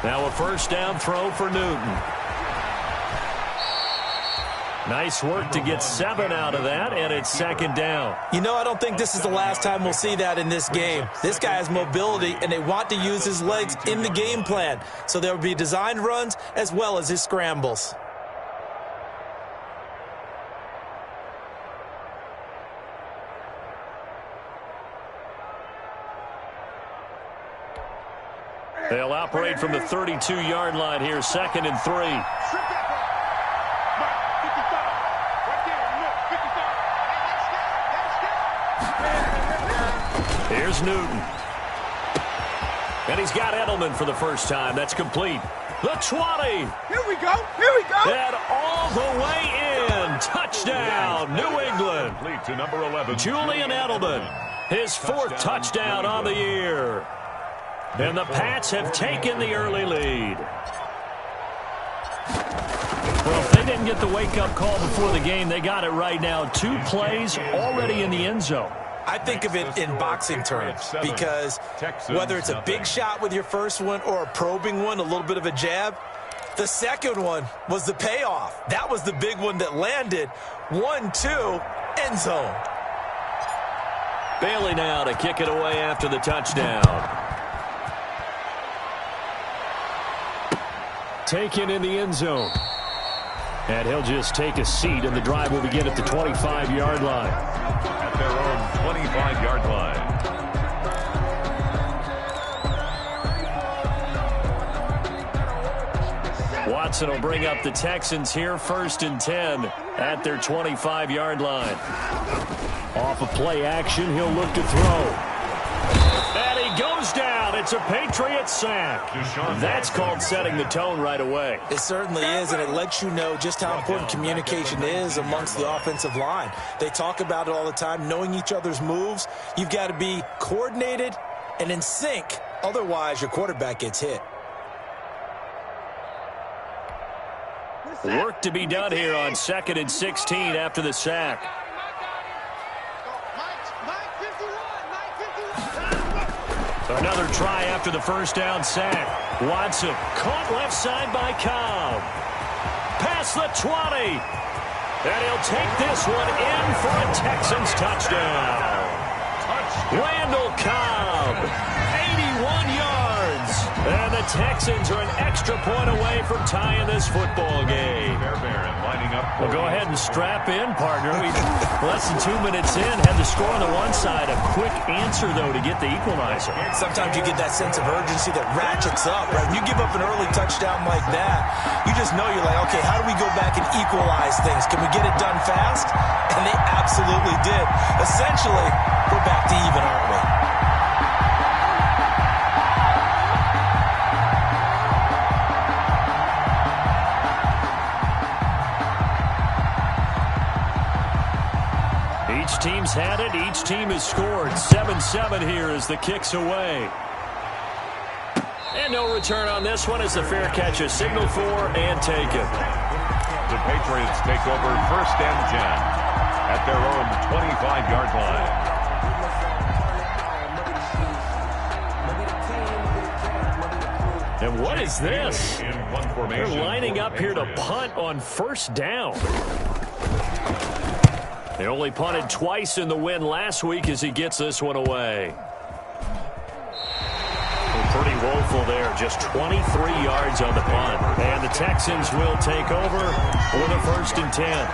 Now a first down throw for Newton. Nice work to get 7 out of that, and it's second down. You know, I don't think this is the last time we'll see that in this game. This guy has mobility, and they want to use his legs in the game plan. So there will be designed runs as well as his scrambles. They'll operate from the 32-yard line here, 2nd and 3. Here's Newton. And he's got Edelman for the first time. That's complete. The 20. Here we go. Here we go. And all the way in. Touchdown, New England. Lead to number 11. Julian Edelman, his 4th touchdown on the year. And the Pats have taken the early lead. Well, if they didn't get the wake-up call before the game, they got it right now. 2 plays already in the end zone. I think of it in boxing terms because whether it's a big shot with your first one or a probing one, a little bit of a jab, the second one was the payoff. That was the big one that landed. 1-2, end zone. Bailey now to kick it away after the touchdown. Taken in the end zone. And he'll just take a seat, and the drive will begin at the 25-yard line. At their own 25-yard line. Watson will bring up the Texans here, 1st and 10 at their 25-yard line. Off of play action, he'll look to throw. And he goes down. It's a Patriot sack. That's called setting the tone right away. It certainly is, and it lets you know just how important communication is amongst the offensive line. They talk about it all the time, knowing each other's moves. You've got to be coordinated and in sync. Otherwise, your quarterback gets hit. Work to be done here on 2nd and 16 after the sack. Another try after the first down sack. Watson caught left side by Cobb. Past the 20. And he'll take this one in for a Texans touchdown. Randall Cobb, 81 yards. And the Texans are an extra point away from tying this football game. Well, go ahead and strap in, partner. Less than 2 minutes in, had the score on the one side. A quick answer, though, to get the equalizer. Sometimes you get that sense of urgency that ratchets up, right? When you give up an early touchdown like that, you just know you're like, okay, how do we go back and equalize things? Can we get it done fast? And they absolutely did. Essentially, we're back to even, aren't we? Each team's had it. Each team has scored. 7-7 here as the kick's away. And no return on this one as the fair catch is signaled for and taken. The Patriots take over 1st and 10 at their own 25-yard line. And what is this? They're lining up here to punt on 1st down. They only punted twice in the win last week as he gets this one away. Pretty woeful there, just 23 yards on the punt. And the Texans will take over with a 1st and 10.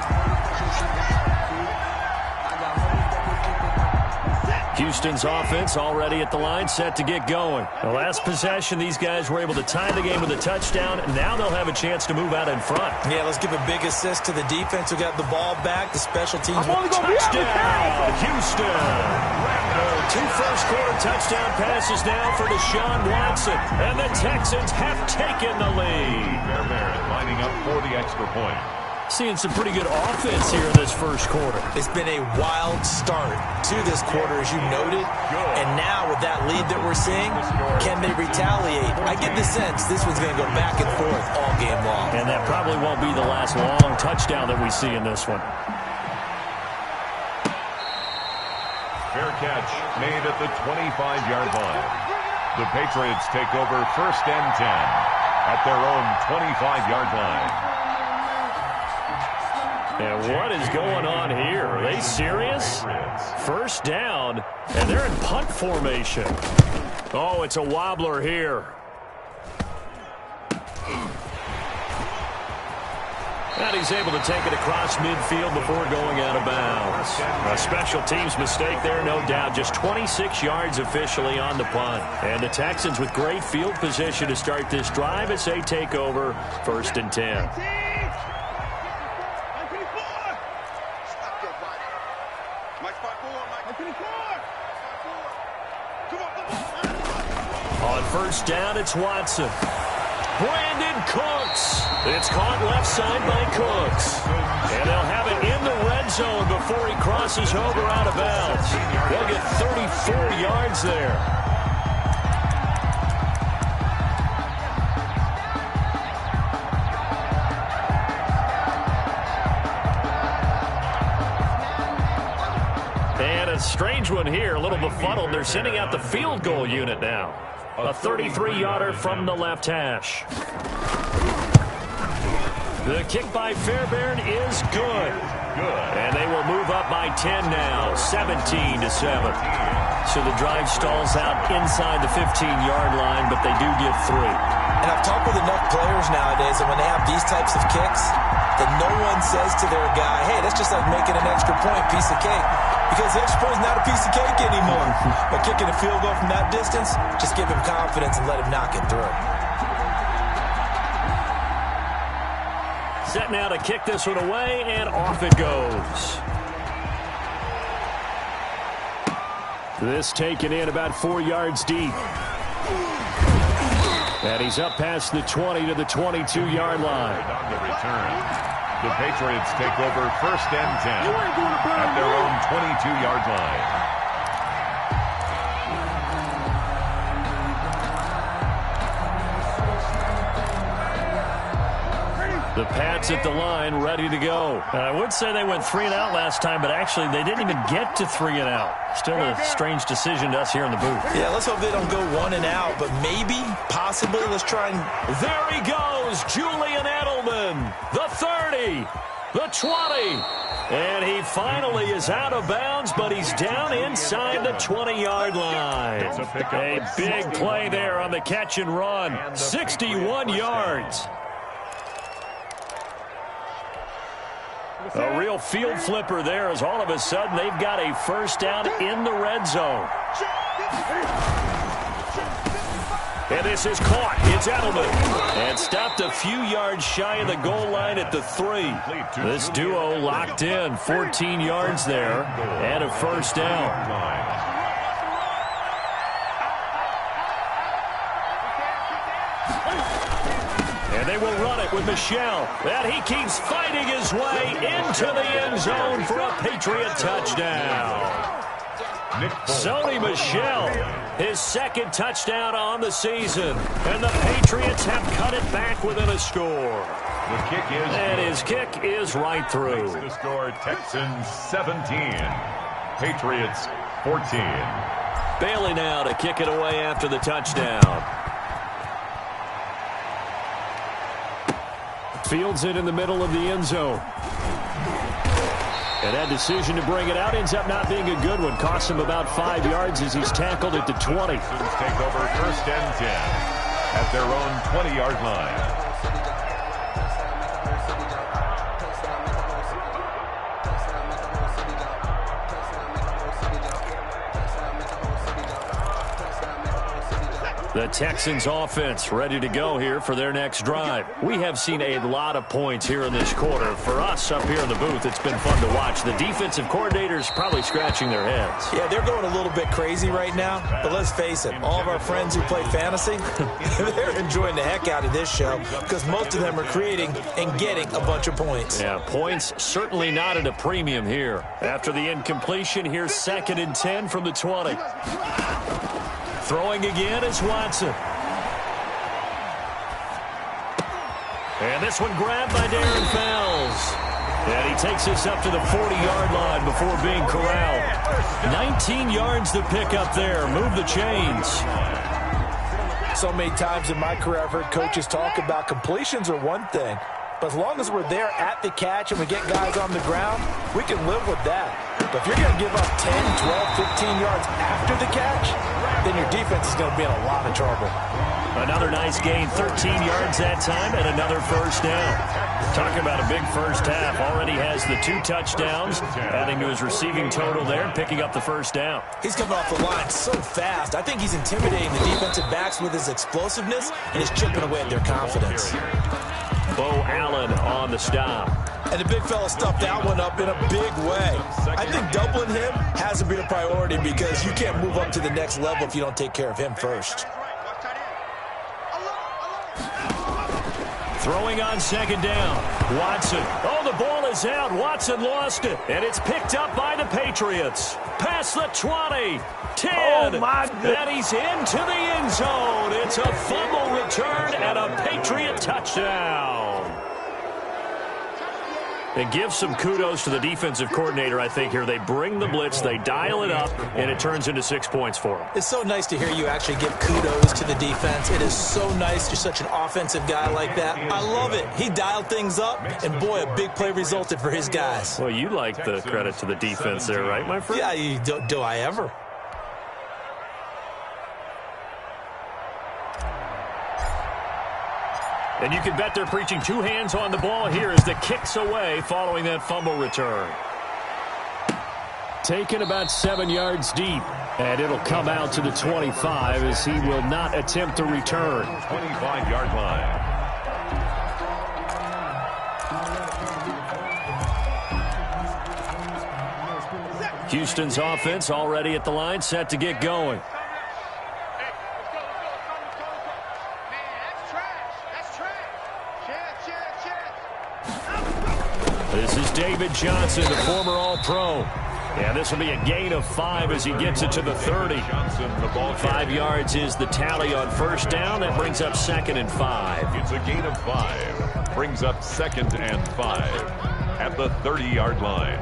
Houston's offense already at the line, set to get going. The last possession, these guys were able to tie the game with a touchdown. Now they'll have a chance to move out in front. Yeah, let's give a big assist to the defense who got the ball back. The special teams. Touchdown, Houston. 2 first-quarter touchdown passes now for Deshaun Watson. And the Texans have taken the lead. Bear lining up for the extra point. Seeing some pretty good offense here in this first quarter. It's been a wild start to this quarter, as you noted. And now with that lead that we're seeing, can they retaliate? I get the sense this one's going to go back and forth all game long. And that probably won't be the last long touchdown that we see in this one. Fair catch made at the 25-yard line. The Patriots take over 1st and 10. at their own 25-yard line. And what is going on here? Are they serious? First down, and they're in punt formation. Oh, it's a wobbler here. And he's able to take it across midfield before going out of bounds. A special teams mistake there, no doubt. Just 26 yards officially on the punt. And the Texans with great field position to start this drive as they take over 1st and 10. On 1st down, it's Watson. Brandon Cooks. It's caught left side by Cooks. And they'll have it in the red zone before he crosses over out of bounds. They'll get 34 yards there. And a strange one here, a little befuddled. They're sending out the field goal unit now. A 33-yarder from the left hash. The kick by Fairbairn is good. And they will move up by 10 now, 17-7. So the drive stalls out inside the 15-yard line, but they do get 3. And I've talked with enough players nowadays that when they have these types of kicks, that no one says to their guy, hey, that's just like making an extra point, piece of cake. Because the extra point is not a piece of cake anymore. But kicking a field goal from that distance, just give him confidence and let him knock it through. Set now to kick this one away, and off it goes. This taken in about 4 yards deep. And he's up past the 20 to the 22-yard line. On the return, the Patriots take over 1st and 10 at their own 22-yard line. The Pats at the line, ready to go. I would say they went 3 and out last time, but actually they didn't even get to 3 and out. Still a strange decision to us here in the booth. Yeah, let's hope they don't go 1 and out, but maybe, possibly, let's try and... There he goes, Julian Edelman. The 30, the 20. And he finally is out of bounds, but he's down inside the 20-yard line. A big play there on the catch and run. 61 yards. A real field flipper there as all of a sudden they've got a first down in the red zone. And this is caught. It's Edelman. And stopped a few yards shy of the goal line at the 3. This duo locked in. 14 yards there and a first down. And they will run it with Michel. And he keeps fighting his way into the end zone for a Patriot touchdown. Sony Michel, his 2nd touchdown on the season. And the Patriots have cut it back within a score. The kick is and his kick is right through. The score, Texans 17, Patriots 14. Bailey now to kick it away after the touchdown. Fields it in the middle of the end zone. And that decision to bring it out ends up not being a good one. Costs him about 5 yards as he's tackled at the 20. Take over 1st and 10 at their own 20-yard line. The Texans offense ready to go here for their next drive. We have seen a lot of points here in this quarter. For us up here in the booth, it's been fun to watch. The defensive coordinators probably scratching their heads. Yeah, they're going a little bit crazy right now. But let's face it, all of our friends who play fantasy, they're enjoying the heck out of this show because most of them are creating and getting a bunch of points. Yeah, points certainly not at a premium here. After the incompletion, here's 2nd and 10 from the 20. Throwing again is Watson. And this one grabbed by Darren Fells. And he takes us up to the 40-yard line before being corralled. 19 yards to pick up there. Move the chains. So many times in my career, I've heard coaches talk about completions are one thing, but as long as we're there at the catch and we get guys on the ground, we can live with that. But if you're going to give up 10, 12, 15 yards after the catch, then your defense is going to be in a lot of trouble. Another nice gain, 13 yards that time, and another first down. Talking about a big first half. Already has the 2 touchdowns, adding to his receiving total there, picking up the first down. He's coming off the line so fast. I think he's intimidating the defensive backs with his explosiveness, and he's chipping away at their confidence. Bo Allen on the stop. And the big fella stuffed that one up in a big way. I think doubling him hasn't been a priority because you can't move up to the next level if you don't take care of him first. Throwing on second down. Watson. Oh, the ball is out. Watson lost it. And it's picked up by the Patriots. Past the 20. 10. Oh, my goodness. And he's into the end zone. It's a fumble return and a Patriot touchdown. And give some kudos to the defensive coordinator, I think, here. They bring the blitz, they dial it up, and it turns into 6 points for them. It's so nice to hear you actually give kudos to the defense. It is so nice. You're such an offensive guy like that. I love it. He dialed things up, and boy, a big play resulted for his guys. Well, you like the credit to the defense there, right, my friend? Yeah, do I ever? And you can bet they're preaching 2 hands on the ball here as the kick's away following that fumble return. Taken about 7 yards deep, and it'll come out to the 25 as he will not attempt to return. 25-yard line. Houston's offense already at the line, set to get going. This is David Johnson, the former All-Pro. And this will be a gain of 5 as he gets it to the 30. Johnson, the ball 5 yards is the tally on first down. That brings up 2nd and 5. It's a gain of 5. Brings up 2nd and 5 at the 30-yard line.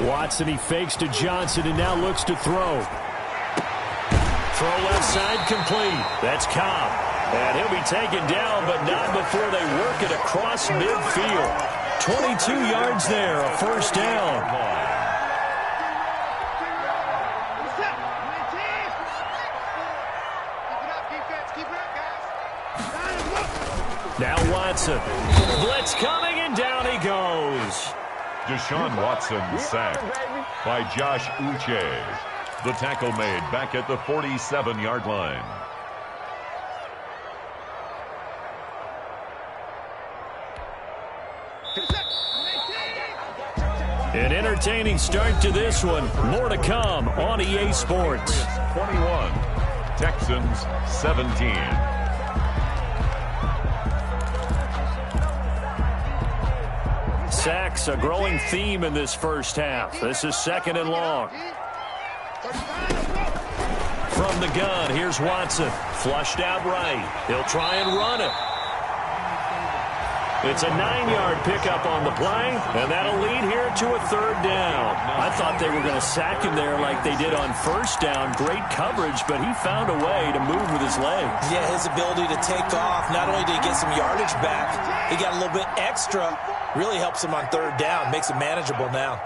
Watson, he fakes to Johnson and now looks to throw. Throw left side complete. That's Cobb. And he'll be taken down, but not before they work it across midfield. 22 yards there, a first down. Now Watson. Blitz coming, and down he goes. Deshaun Watson sacked by Josh Uche. The tackle made back at the 47-yard line. An entertaining start to this one. More to come on EA Sports. 21, Texans 17. Sacks, a growing theme in this first half. This is 2nd and long. From the gun, here's Watson. Flushed out right. He'll try and run it. It's a 9-yard pickup on the play, and that'll lead here to a 3rd down. I thought they were going to sack him there like they did on first down. Great coverage, but he found a way to move with his legs. Yeah, his ability to take off. Not only did he get some yardage back, he got a little bit extra. Really helps him on 3rd down. Makes it manageable now.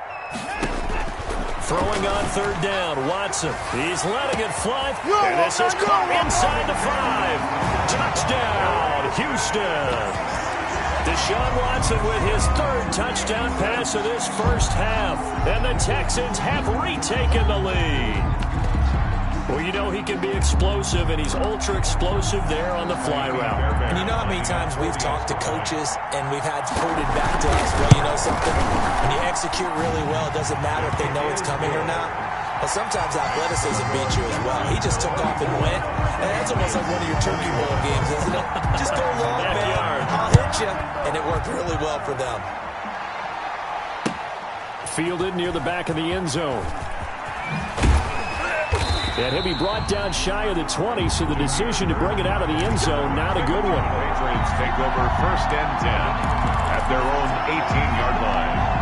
Throwing on 3rd down, Watson. He's letting it fly. And this is caught inside the 5. Touchdown, Houston. Deshaun Watson with his 3rd touchdown pass of this first half. And the Texans have retaken the lead. Well, you know he can be explosive, and he's ultra-explosive there on the fly route. And you know how many times we've talked to coaches and we've had quoted back to us, well, you know something? When you execute really well, it doesn't matter if they know it's coming or not. But sometimes athleticism beats you as well. He just took off and went. And that's almost like one of your Turkey Bowl games, isn't it? Just go long, man. I'll hit you. And it worked really well for them. Fielded near the back of the end zone. And he'll be brought down shy of the 20, so the decision to bring it out of the end zone, not a good one. Patriots take over 1st and 10 at their own 18-yard line.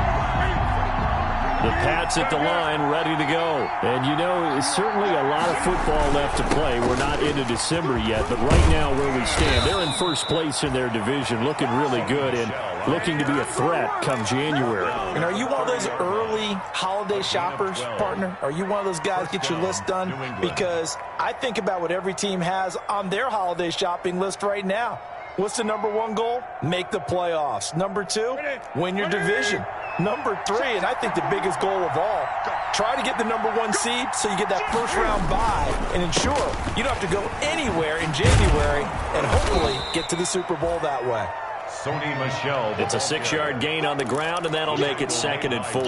The Pats at the line, ready to go. And, you know, it's certainly a lot of football left to play. We're not into December yet, but right now where we stand, they're in first place in their division, looking really good and looking to be a threat come January. And are you one of those early holiday shoppers, partner? Are you one of those guys get your list done? Because I think about what every team has on their holiday shopping list right now. What's the number one goal? Make the playoffs. Number two, win your division. Number three, and I think the biggest goal of all, try to get the number one seed so you get that first-round bye and ensure you don't have to go anywhere in January and hopefully get to the Super Bowl that way. It's a 6-yard gain on the ground, and that'll make it 2nd and 4.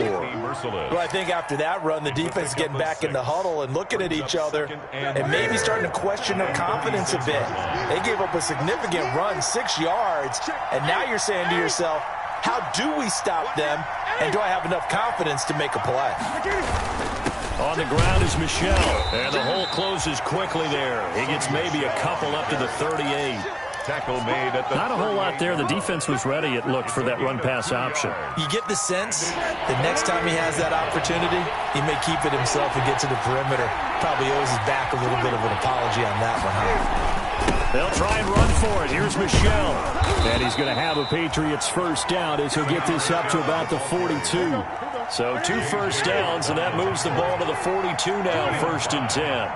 Well, I think after that run, the defense is getting back in the huddle and looking at each other and maybe starting to question their confidence a bit. They gave up a significant run, 6 yards, and now you're saying to yourself, how do we stop them, and do I have enough confidence to make a play? On the ground is Michel, and the hole closes quickly there. He gets maybe a couple up to the 38. Tackle made at the Not a whole lot there. The defense was ready, it looked, for that run-pass option. You get the sense the next time he has that opportunity, he may keep it himself and get to the perimeter. Probably owes his back a little bit of an apology on that one, huh? They'll try and run for it. Here's Michel. And he's going to have a Patriots first down as he'll get this up to about the 42. So 2 first downs, and that moves the ball to the 42 now, 1st and 10.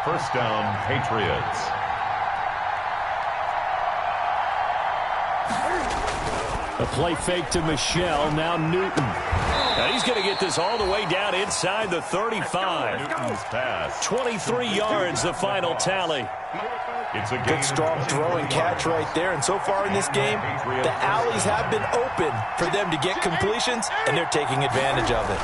First down, Patriots. A play fake to Michel. Now Newton. Now he's going to get this all the way down inside the 35. Newton's pass. 23 yards, the final tally. It's a good, strong throw and catch right there. And so far in this game, the alleys have been open for them to get completions, and they're taking advantage of it.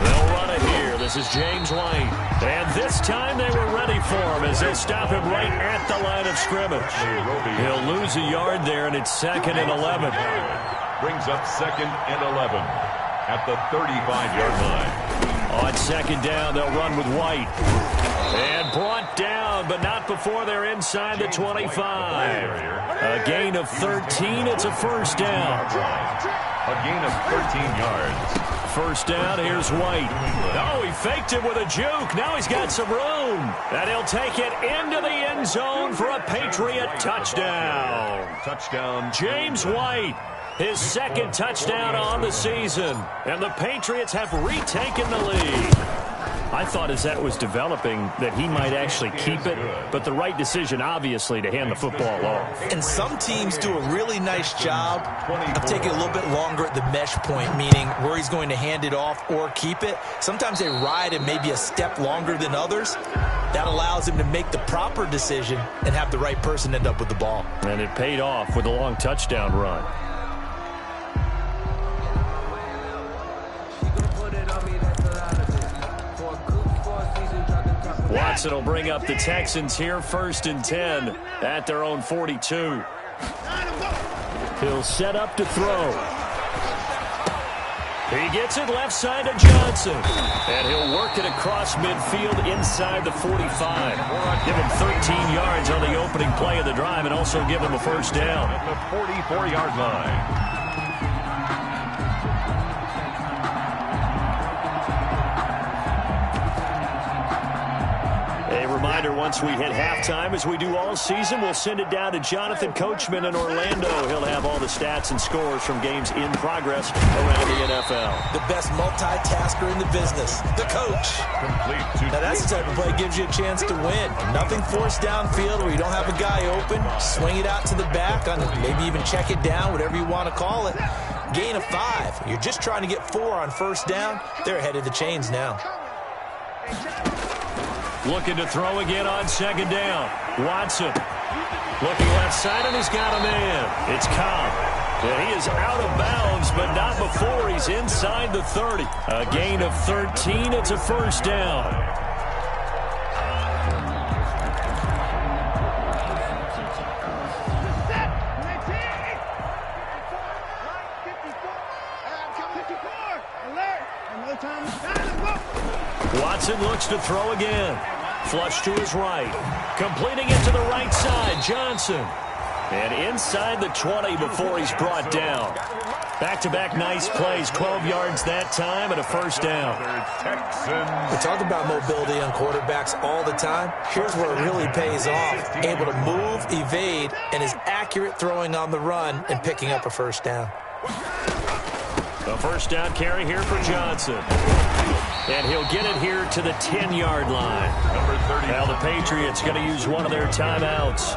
They'll run it here. This is James White. And this time they were ready for him as they stop him right at the line of scrimmage. He'll lose a yard there, and it's 2nd and 11. Brings up 2nd and 11 at the 35-yard line. On 2nd down, they'll run with White. And brought down, but not before they're inside the 25. A gain of 13. It's a first down. A gain of 13 yards. First down, here's White. Oh, he faked it with a juke. Now he's got some room. And he'll take it into the end zone for a Patriot touchdown. Touchdown. James White, his 2nd touchdown on the season. And the Patriots have retaken the lead. I thought as that was developing that he might actually keep it, but the right decision, obviously, to hand the football off. And some teams do a really nice job of taking a little bit longer at the mesh point, meaning where he's going to hand it off or keep it. Sometimes they ride him maybe a step longer than others. That allows him to make the proper decision and have the right person end up with the ball. And it paid off with a long touchdown run. Watson will bring up the Texans here, 1st and 10 at their own 42. He'll set up to throw. He gets it left side to Johnson. And he'll work it across midfield inside the 45. Give him 13 yards on the opening play of the drive and also give him a first down. At the 44-yard line. Reminder, once we hit halftime, as we do all season, we'll send it down to Jonathan Coachman in Orlando. He'll have all the stats and scores from games in progress around the NFL. The best multitasker in the business, the coach. Complete. Now that's the type of play that gives you a chance to win. Nothing forced downfield where you don't have a guy open. Swing it out to the back, on maybe even check it down, whatever you want to call it. Gain of 5. You're just trying to get 4 on first down. They're ahead of the chains now. Looking to throw again on 2nd down. Watson looking left side, and he's got a man. It's Cobb. And he is out of bounds, but not before he's inside the 30. A gain of 13. It's a first down. Watson looks to throw again. Flush to his right. Completing it to the right side. Johnson. And inside the 20 before he's brought down. Back-to-back nice plays. 12 yards that time and a first down. We talk about mobility on quarterbacks all the time. Here's where it really pays off. Able to move, evade, and is accurate throwing on the run and picking up a first down. A first down carry here for Johnson. And he'll get it here to the 10-yard line. Now the Patriots going to use one of their timeouts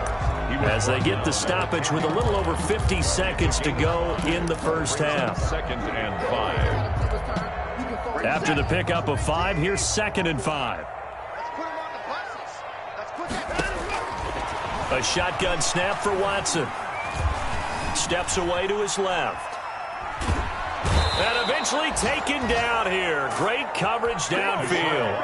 as they get the stoppage with a little over 50 seconds to go in the first half. 2nd and 5. After the pickup of 5, here's 2nd and 5. A shotgun snap for Watson. Steps away to his left. And eventually taken down here. Great coverage downfield.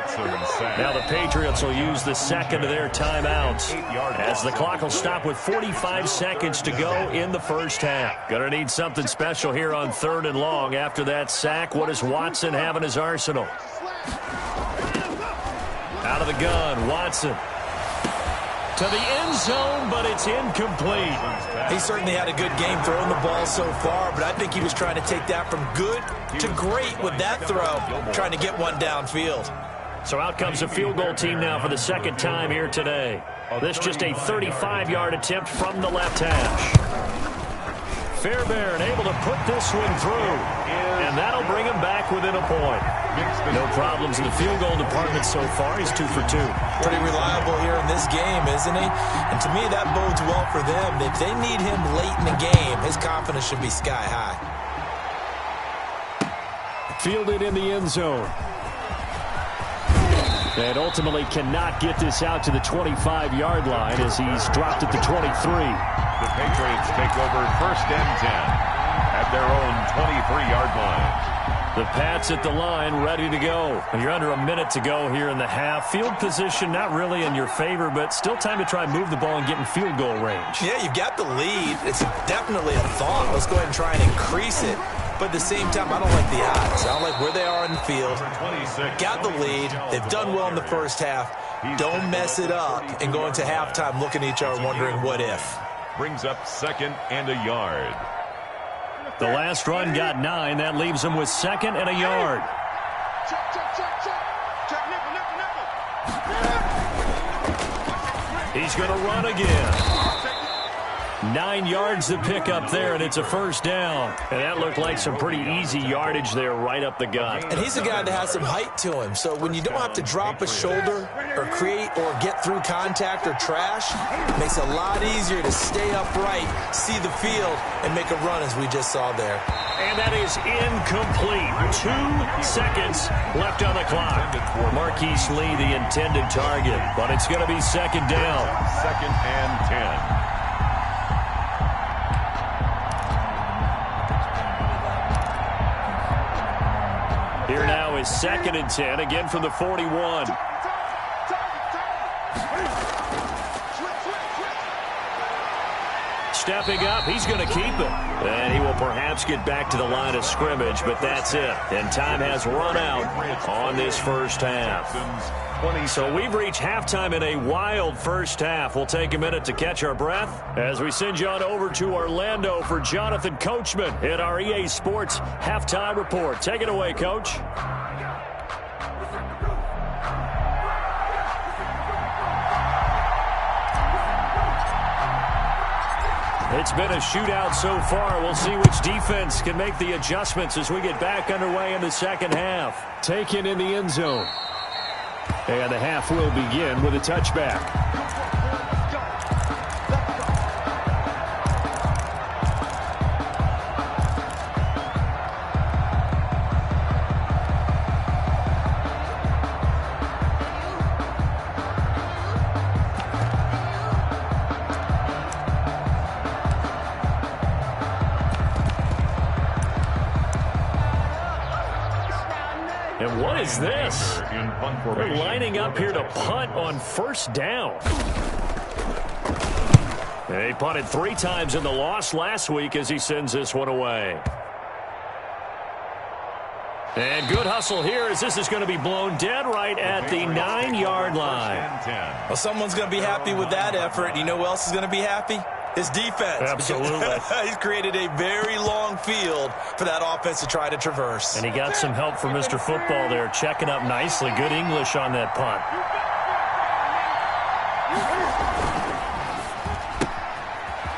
Now the Patriots will use the second of their timeouts as the clock will stop with 45 seconds to go in the first half. Going to need something special here on 3rd and long after that sack. What does Watson have in his arsenal? Out of the gun, Watson. To the end zone, but it's incomplete. He certainly had a good game throwing the ball so far, but I think he was trying to take that from good to great with that throw, trying to get one downfield. So out comes a field goal team now for the second time here today. This just a 35-yard attempt from the left hash. Fairbairn able to put this one through, and that'll bring him back within a point. No problems in the field goal department so far. He's 2 for 2. Pretty reliable here in this game, isn't he? And to me, that bodes well for them. If they need him late in the game, his confidence should be sky high. Fielded in the end zone. And ultimately cannot get this out to the 25-yard line as he's dropped at the 23. The Patriots take over 1st and 10 at their own 23-yard line. The Pats at the line, ready to go. You're under a minute to go here in the half. Field position not really in your favor, but still time to try and move the ball and get in field goal range. Yeah, you've got the lead. It's definitely a thought. Let's go ahead and try and increase it. But at the same time, I don't like the odds. I don't like where they are in the field. Got the lead. They've done well in the first half. Don't mess it up and go into halftime looking at each other wondering what if. Brings up 2nd and a yard. The last run got 9. That leaves him with 2nd and a yard. He's going to run again. 9 yards to pick up there, and it's a first down. And that looked like some pretty easy yardage there right up the gut. And he's a guy that has some height to him. So when you don't have to drop a shoulder or create or get through contact or trash, it makes it a lot easier to stay upright, see the field, and make a run as we just saw there. And that is incomplete. 2 seconds left on the clock. Marquise Lee, the intended target. But it's going to be 2nd down. 2nd and 10. Here now is 2nd and 10, again from the 41. Stepping up, he's going to keep it. And he will perhaps get back to the line of scrimmage, but that's it. And time has run out on this first half. So we've reached halftime in a wild first half. We'll take a minute to catch our breath as we send you on over to Orlando for Jonathan Coachman at our EA Sports Halftime Report. Take it away, Coach. It's been a shootout so far. We'll see which defense can make the adjustments as we get back underway in the second half. Taken in the end zone. And the half will begin with a touchback. And what is this? They're lining up here to punt on first down. They punted 3 times in the loss last week as he sends this one away. And good hustle here as this is going to be blown dead right at the 9-yard line. Well, someone's going to be happy with that effort. You know who else is going to be happy? His defense. Absolutely. He's created a very long field for that offense to try to traverse. And he got some help from Mr. Football there, checking up nicely. Good English on that punt.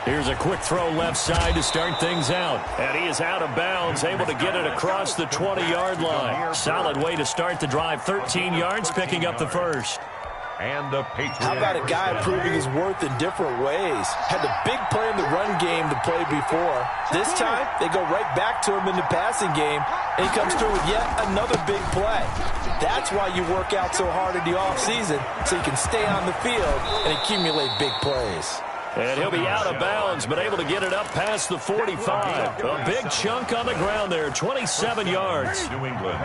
Here's a quick throw left side to start things out. And he is out of bounds, able to get it across the 20-yard line. Solid way to start the drive. 13 yards, picking up the first. And the Patriots. How about a guy proving his worth in different ways? Had the big play in the run game to play before. This time, they go right back to him in the passing game, and he comes through with yet another big play. That's why you work out so hard in the offseason, so you can stay on the field and accumulate big plays. And he'll be out of bounds, but able to get it up past the 45. A big chunk on the ground there, 27 yards. New England.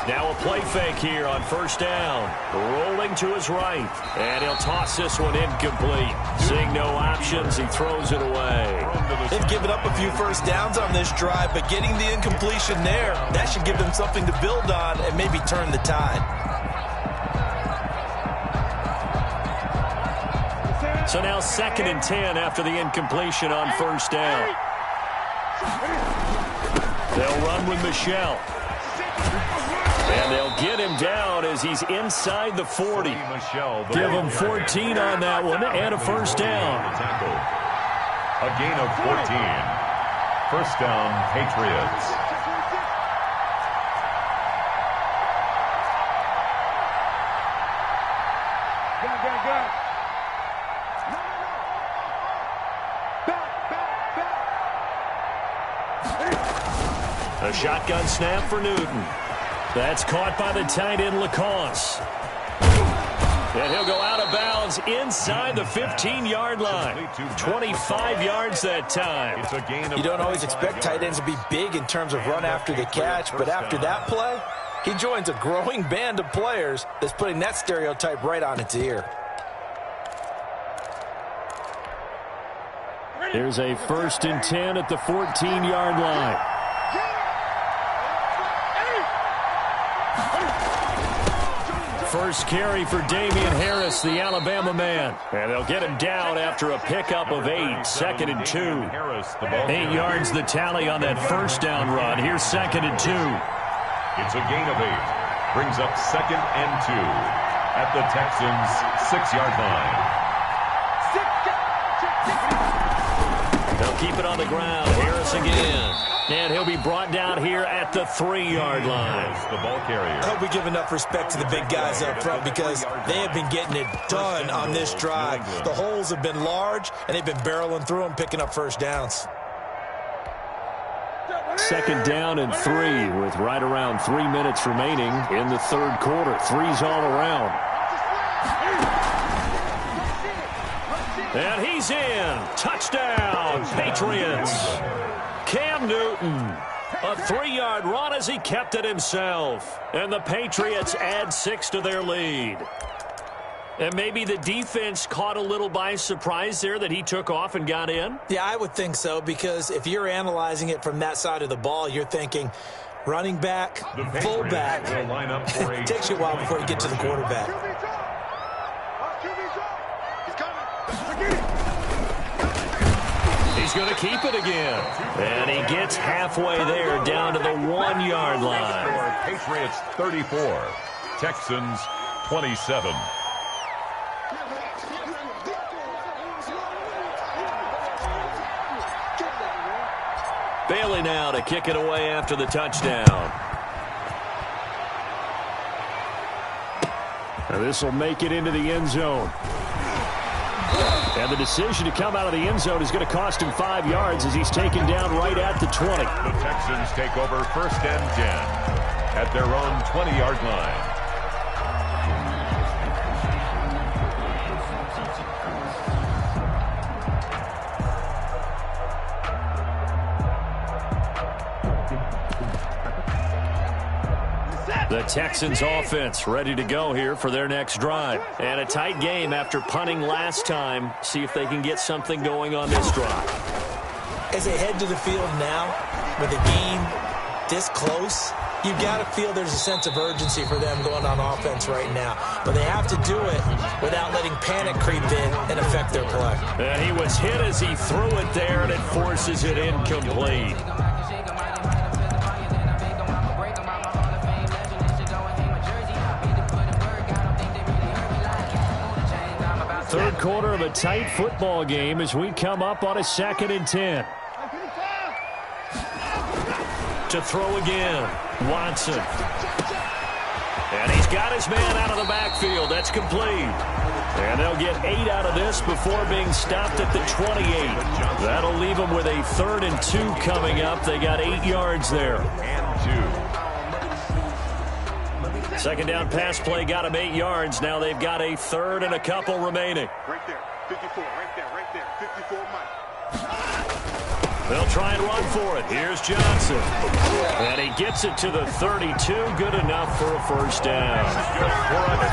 Now a play fake here on first down. Rolling to his right. And he'll toss this one incomplete. Seeing no options, he throws it away. They've given up a few first downs on this drive, but getting the incompletion there, that should give them something to build on and maybe turn the tide. So now 2nd and 10 after the incompletion on first down. They'll run with Michelle. And they'll get him down as he's inside the 40. Give him 14 on that one and a first down. A gain of 14. First down, Patriots. A shotgun snap for Newton. That's caught by the tight end, Lacoste. And he'll go out of bounds inside the 15-yard line. 25 yards that time. It's a gain of You don't always expect tight ends to be big in terms of run after the catch, but after that play, he joins a growing band of players that's putting that stereotype right on its ear. There's a 1st and 10 at the 14-yard line. First carry for Damian Harris, the Alabama man. And they'll get him down after a pickup of 8. 2nd and 2. 8 yards the tally on that first down run. Here's 2nd and 2. It's a gain of 8. Brings up 2nd and 2 at the Texans' 6-yard line. They'll keep it on the ground. Harris again. And he'll be brought down here at the 3-yard line. The ball carrier. I hope we give enough respect to the big guys up front because they have been getting it done on this drive. The holes have been large, and they've been barreling through them, picking up first downs. 2nd down and 3 with right around 3 minutes remaining in the 3rd quarter. 3's all around. And he's in. Touchdown, Patriots. Cam Newton, a 3-yard run as he kept it himself. And the Patriots add 6 to their lead. And maybe the defense caught a little by surprise there that he took off and got in? Yeah, I would think so, because if you're analyzing it from that side of the ball, you're thinking running back, fullback. It takes you a while before you get to the quarterback. He's going to keep it again. And he gets halfway there down to the 1-yard line. Patriots 34, Texans 27. Bailey now to kick it away after the touchdown. Now this will make it into the end zone. And the decision to come out of the end zone is going to cost him 5 yards as he's taken down right at the 20. The Texans take over 1st and 10 at their own 20-yard line. The Texans offense ready to go here for their next drive. And a tight game after punting last time. See if they can get something going on this drive. As they head to the field now, with the game this close, you've got to feel there's a sense of urgency for them going on offense right now. But they have to do it without letting panic creep in and affect their play. And he was hit as he threw it there, and it forces it incomplete. Third quarter of a tight football game as we come up on a 2nd and 10. To throw again, Watson. And he's got his man out of the backfield. That's complete. And they'll get 8 out of this before being stopped at the 28. That'll leave them with a 3rd and 2 coming up. They got 8 yards there. And 2. Second down pass play got them 8 yards. Now they've got a 3rd and a couple remaining. Right there, 54, right there, 54, Mike. They'll try and run for it. Here's Johnson. And he gets it to the 32. Good enough for a first down.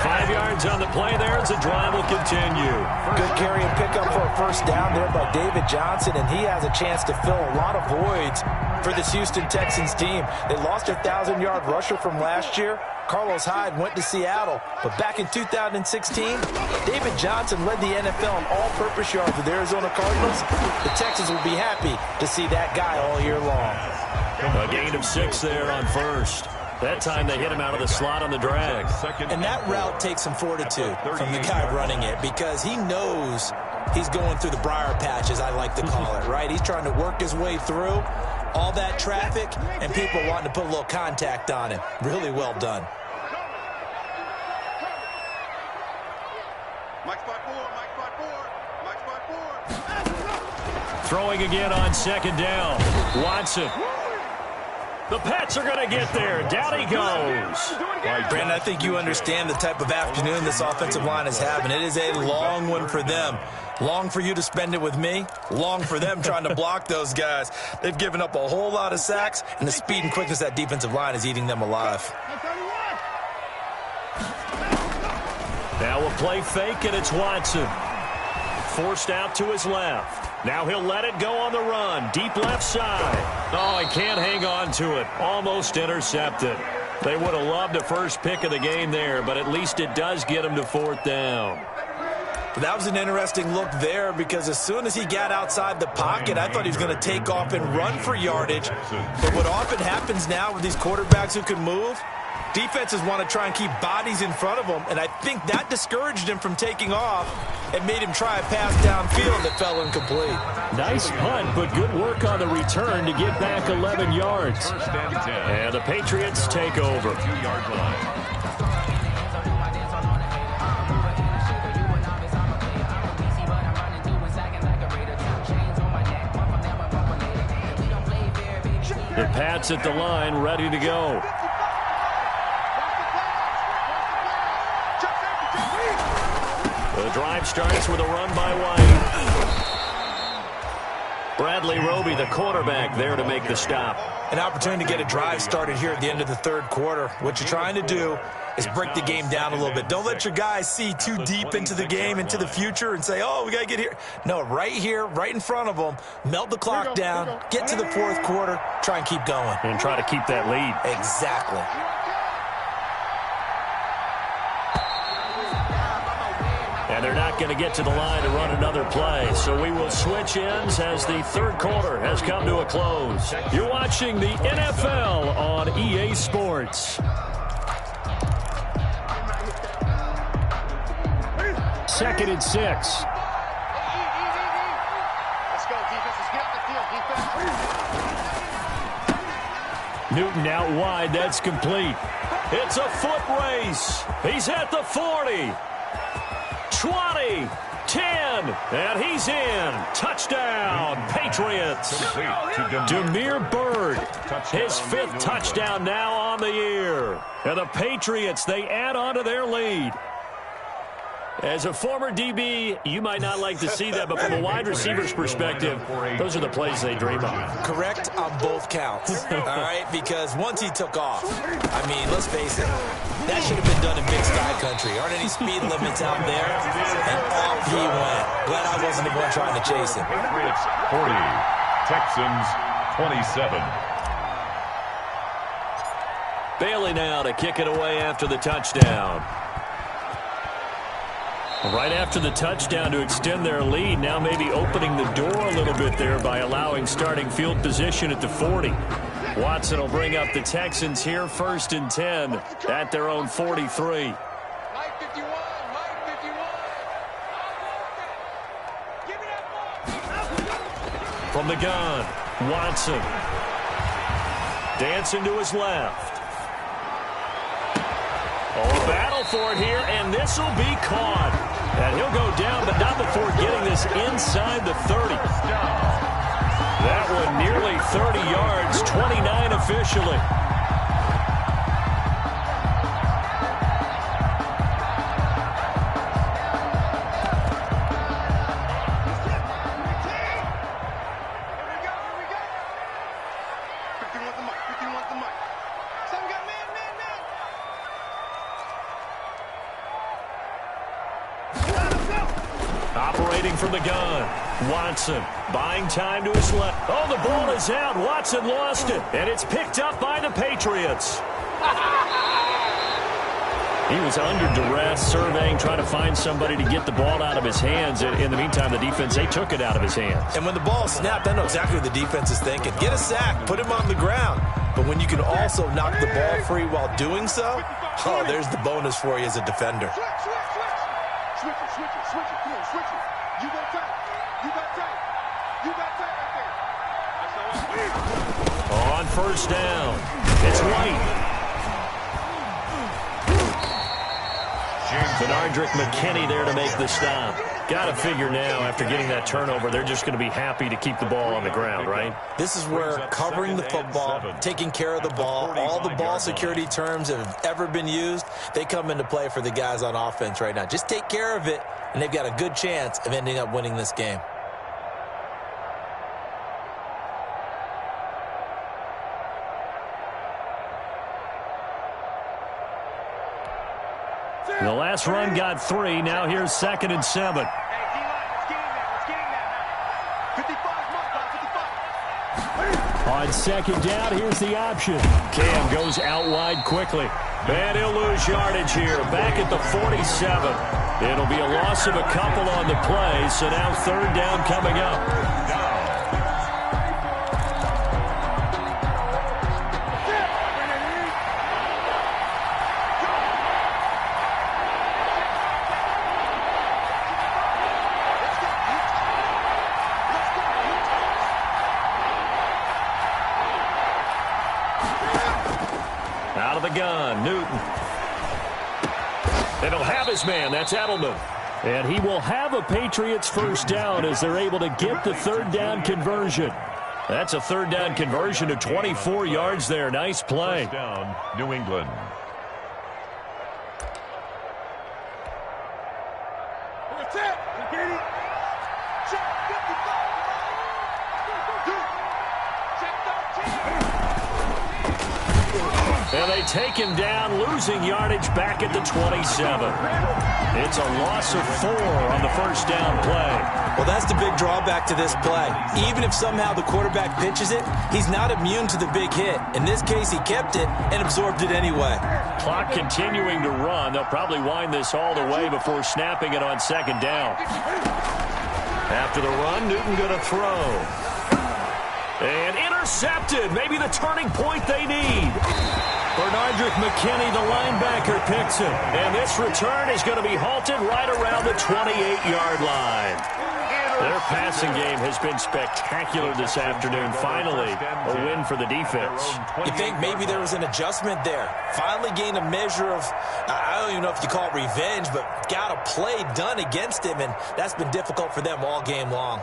5 yards on the play there as the drive will continue. Good carry and pickup for a first down there by David Johnson, and he has a chance to fill a lot of voids for this Houston Texans team. They lost their 1,000-yard rusher from last year. Carlos Hyde went to Seattle, but back in 2016, David Johnson led the NFL in all-purpose yards with the Arizona Cardinals. The Texans will be happy to see that guy all year long. A gain of 6 there on first. That time they hit him out of the slot on the drag. And that route takes some fortitude from the guy running it because he knows he's going through the briar patch, as I like to call it, right? He's trying to work his way through all that traffic and people wanting to put a little contact on him. Really well done. Throwing again on 2nd down. Watson. The Pats are going to get there. Down he goes. Brandon, I think you understand the type of afternoon this offensive line is having. It is a long one for them. Long for you to spend it with me. Long for them trying to block those guys. They've given up a whole lot of sacks, and the speed and quickness of that defensive line is eating them alive. Now a play fake, and it's Watson. Forced out to his left. Now he'll let it go on the run. Deep left side. Oh, he can't hang on to it. Almost intercepted. They would have loved the first pick of the game there, but at least it does get him to 4th down. But that was an interesting look there because as soon as he got outside the pocket, I thought he was going to take off and run for yardage. But what often happens now with these quarterbacks who can move, defenses want to try and keep bodies in front of them, and I think that discouraged him from taking off and made him try a pass downfield that fell incomplete. Nice punt, but good work on the return to get back 11 yards. And the Patriots take over. 2-yard line. The Pats at the line, ready to go. The drive starts with a run by White. Bradley Roby, the quarterback, there to make the stop. An opportunity to get a drive started here at the end of the 3rd quarter. What you're trying to do is break the game down a little bit. Don't let your guys see too deep into the game, into the future, and say, oh, we got to get here. No, right here, right in front of them, melt the clock down, get to the 4th quarter, try and keep going. And try to keep that lead. Exactly. And they're not going to get to the line to run another play. So we will switch ends as the 3rd quarter has come to a close. You're watching the NFL on EA Sports. 2nd and 6. Let's go, defense. Let's get off the field, defense. Newton out wide. That's complete. It's a foot race. He's at the 40. 20, 10, and he's in. Touchdown, Patriots. Damiere Byrd, his 5th touchdown now on the year. And the Patriots, they add on to their lead. As a former DB, you might not like to see that, but from a wide receiver's perspective, those are the plays they dream of. Correct on both counts, all right? Because once he took off, I mean, let's face it, that should have been done in Big Sky Country. Aren't any speed limits out there? And off he went. Glad I wasn't the one trying to chase him. 40, Texans 27. Bailey now to kick it away after the touchdown. Right after the touchdown to extend their lead, now maybe opening the door a little bit there by allowing starting field position at the 40. Watson will bring up the Texans here, 1st and 10 at their own 43. From the gun, Watson. Dancing to his left. Oh, a battle for it here, and this will be caught. And he'll go down, but not before getting this inside the 30. That one nearly 30 yards, 29 officially. Operating from the gun, Watson buying time to his left. Oh, the ball is out. Watson lost it, and it's picked up by the Patriots. He was under duress, surveying, trying to find somebody to get the ball out of his hands. In the meantime, the defense, they took it out of his hands. And when the ball snapped, I know exactly what the defense is thinking. Get a sack, put him on the ground. But when you can also knock the ball free while doing so, oh, there's the bonus for you as a defender. Switch it. Come on, switch it. You got tight. right there. That's all. On 1st down, it's White. Benardrick McKinney there to make the stop. Got to figure now, after getting that turnover, they're just going to be happy to keep the ball on the ground, right? This is where covering the football, taking care of the ball, all the ball security terms that have ever been used, they come into play for the guys on offense right now. Just take care of it, and they've got a good chance of ending up winning this game. The last run got 3. Now here's 2nd and 7. On 2nd down, here's the option. Cam goes out wide quickly. And he'll lose yardage here. Back at the 47. It'll be a loss of a couple on the play. So now 3rd down coming up. Out of the gun, Newton. And he'll have his man. That's Edelman. And he will have a Patriots 1st down as they're able to get the 3rd down conversion. That's a 3rd down conversion to 24 yards there. Nice play. 1st down, New England. And they take him down, losing yardage back at the 27. It's a loss of 4 on the 1st down play. Well, that's the big drawback to this play. Even if somehow the quarterback pitches it, he's not immune to the big hit. In this case, he kept it and absorbed it anyway. Clock continuing to run. They'll probably wind this all the way before snapping it on 2nd down. After the run, Newton going to throw. And intercepted. Maybe the turning point they need. Benardrick McKinney, the linebacker, picks it. And this return is going to be halted right around the 28-yard line. Their passing game has been spectacular this afternoon. Finally, a win for the defense. You think maybe there was an adjustment there. Finally gained a measure of, I don't even know if you call it revenge, but got a play done against him, and that's been difficult for them all game long.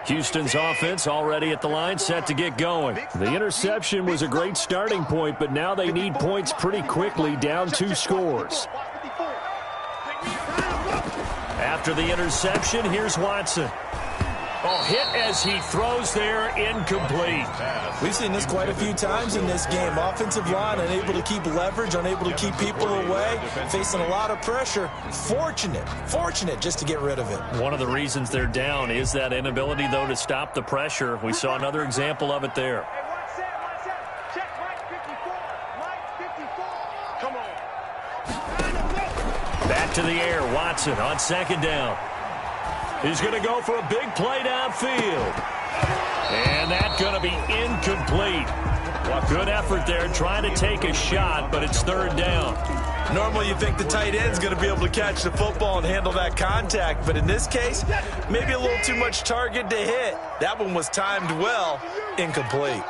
Houston's offense already at the line, set to get going. The interception was a great starting point, but now they need points pretty quickly, down 2 scores. After the interception, here's Watson. Oh, hit as he throws there, incomplete. We've seen this quite a few times in this game. Offensive line unable to keep leverage, unable to keep people away, facing a lot of pressure. Fortunate just to get rid of it. One of the reasons they're down is that inability, though, to stop the pressure. We saw another example of it there. Back to the air, Watson on second down. He's going to go for a big play downfield. And that's going to be incomplete. Good effort there, trying to take a shot, but it's third down. Normally you think the tight end's going to be able to catch the football and handle that contact, but in this case, maybe a little too much target to hit. That one was timed well, incomplete.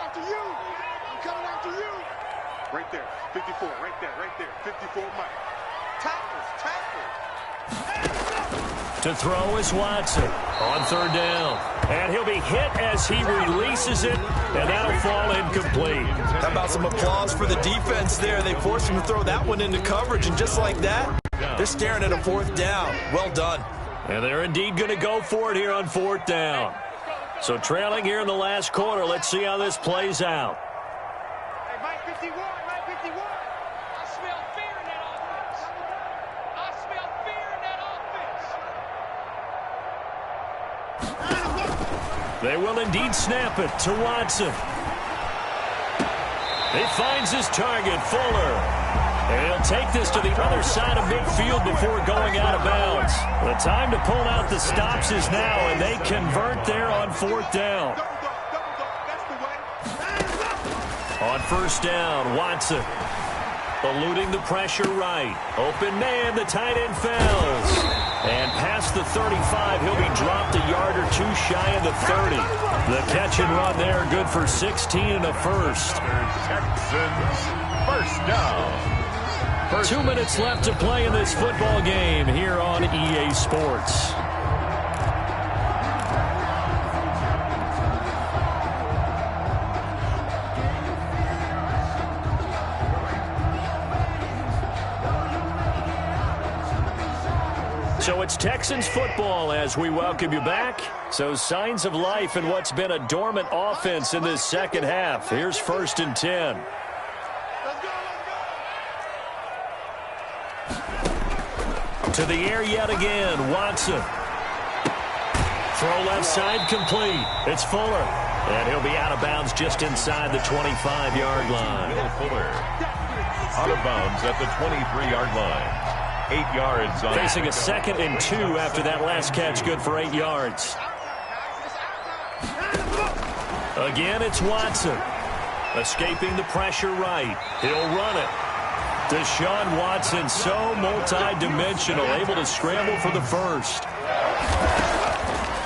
Right there, 54, right there, 54, Mike. Tackles. To throw is Watson on third down. And he'll be hit as he releases it, and that'll fall incomplete. How about some applause for the defense there? They forced him to throw that one into coverage, and just like that, they're staring at a fourth down. Well done. And they're indeed going to go for it here on fourth down. So trailing here in the last quarter, let's see how this plays out. Hey, Mike 51, Mike 51. I smell fear in that offense. I smell fear in that offense. They will indeed snap it to Watson. He finds his target, Fuller. And he'll take this to the other side of midfield before going out of bounds. The time to pull out the stops is now, and they convert there on fourth down. On first down, Watson eluding the pressure right. Open man, the tight end fails. And past the 35, he'll be dropped a yard or two shy of the 30. The catch and run there, good for 16 and a first. Texans, first down. 2 minutes left to play in this football game here on EA Sports. So it's Texans football as we welcome you back. So signs of life in what's been a dormant offense in this second half. Here's 1st and 10. To the air yet again, Watson. Throw left side complete. It's Fuller. And he'll be out of bounds just inside the 25-yard line. Will Fuller out of bounds at the 23-yard line. 8 yards on facing a 2nd and 2 after that last catch, good for 8 yards. Again, it's Watson. Escaping the pressure right. He'll run it. Deshaun Watson, so multi-dimensional, able to scramble for the first.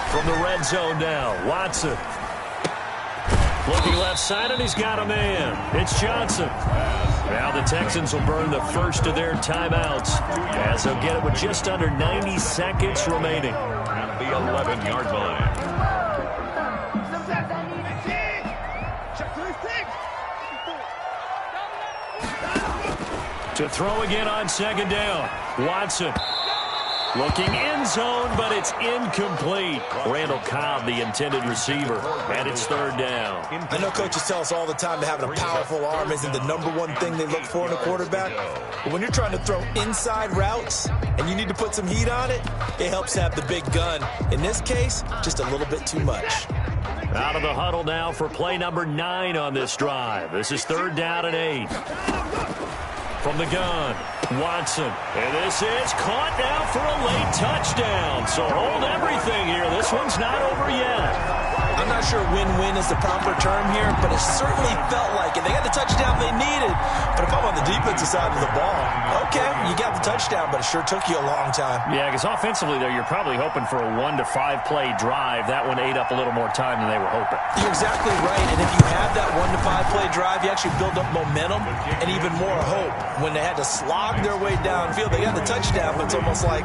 From the red zone now, Watson. Looking left side, and he's got a man. It's Johnson. Now the Texans will burn the first of their timeouts as they'll get it with just under 90 seconds remaining. At the 11-yard line. To throw again on second down, Watson. Looking end zone, but it's incomplete. Randall Cobb, the intended receiver, and it's third down. I know coaches tell us all the time that having a powerful arm isn't the #1 thing they look for in a quarterback. But when you're trying to throw inside routes and you need to put some heat on it, it helps have the big gun. In this case, just a little bit too much. Out of the huddle now for play number 9 on this drive. This is third down and 8. From the gun, Watson. And this is caught now for a late touchdown. So hold everything here. This one's not over yet. I'm not sure win-win is the proper term here, but it certainly felt like it. They got the touchdown they needed. But if I'm on the defensive side of the ball, okay, you got the touchdown, but it sure took you a long time. Yeah, because offensively, though, you're probably hoping for a 1 to 5 play drive. That one ate up a little more time than they were hoping. You're exactly right, and if you have that 1 to 5 play drive, you actually build up momentum and even more hope. When they had to slog their way downfield, they got the touchdown, but it's almost like,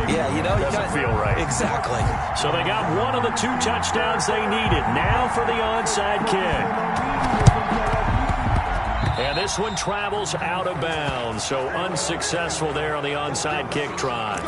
yeah, you know, doesn't feel right. Exactly. So they got one of the 2 touchdowns they needed. Now for the onside kick. And this one travels out of bounds, so unsuccessful there on the onside kick try.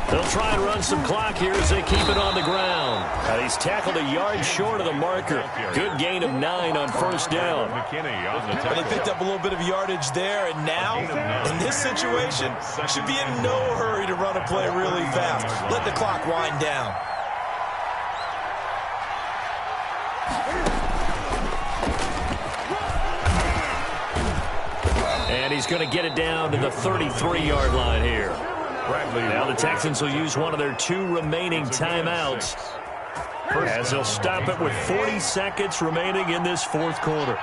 They'll try and run some clock here as they keep it on the ground. And he's tackled a yard short of the marker. Good gain of 9 on first down. Well, they picked up a little bit of yardage there, and now, in this situation, should be in no hurry to run a play really fast. Let the clock wind down. And he's going to get it down to the 33-yard line here. Now the Texans will use one of their 2 remaining timeouts as they'll stop it with 40 seconds remaining in this fourth quarter.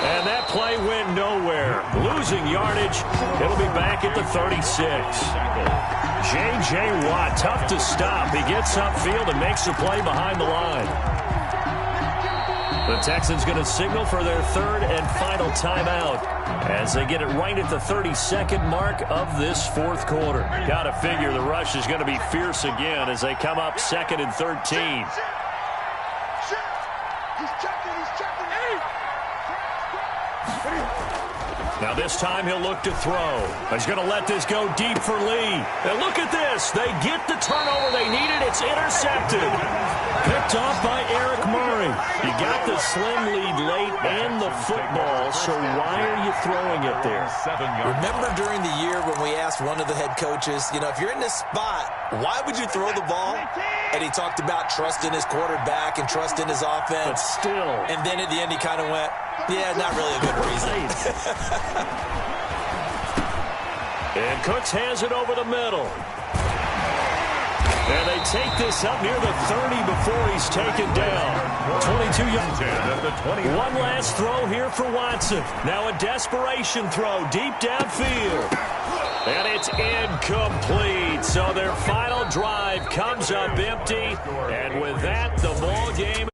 And that play went nowhere. Losing yardage. It'll be back at the 36. J.J. Watt, tough to stop. He gets upfield and makes the play behind the line. The Texans going to signal for their 3rd and final timeout as they get it right at the 32nd mark of this fourth quarter. Got to figure the rush is going to be fierce again as they come up 2nd and 13. Now this time he'll look to throw. He's going to let this go deep for Lee. And look at this. They get the turnover they needed. It's intercepted. Picked off by Eric Murray. You got the slim lead late and the football, so why are you throwing it there? Remember during the year when we asked one of the head coaches, if you're in this spot, why would you throw the ball? And he talked about trusting his quarterback and trusting his offense. But still. And then at the end he kind of went, yeah, not really a good reason. And Cooks has it over the middle. And they take this up near the 30 before he's taken down. 22 yards. One last throw here for Watson. Now a desperation throw deep downfield. And it's incomplete. So their final drive comes up empty. And with that, the ball game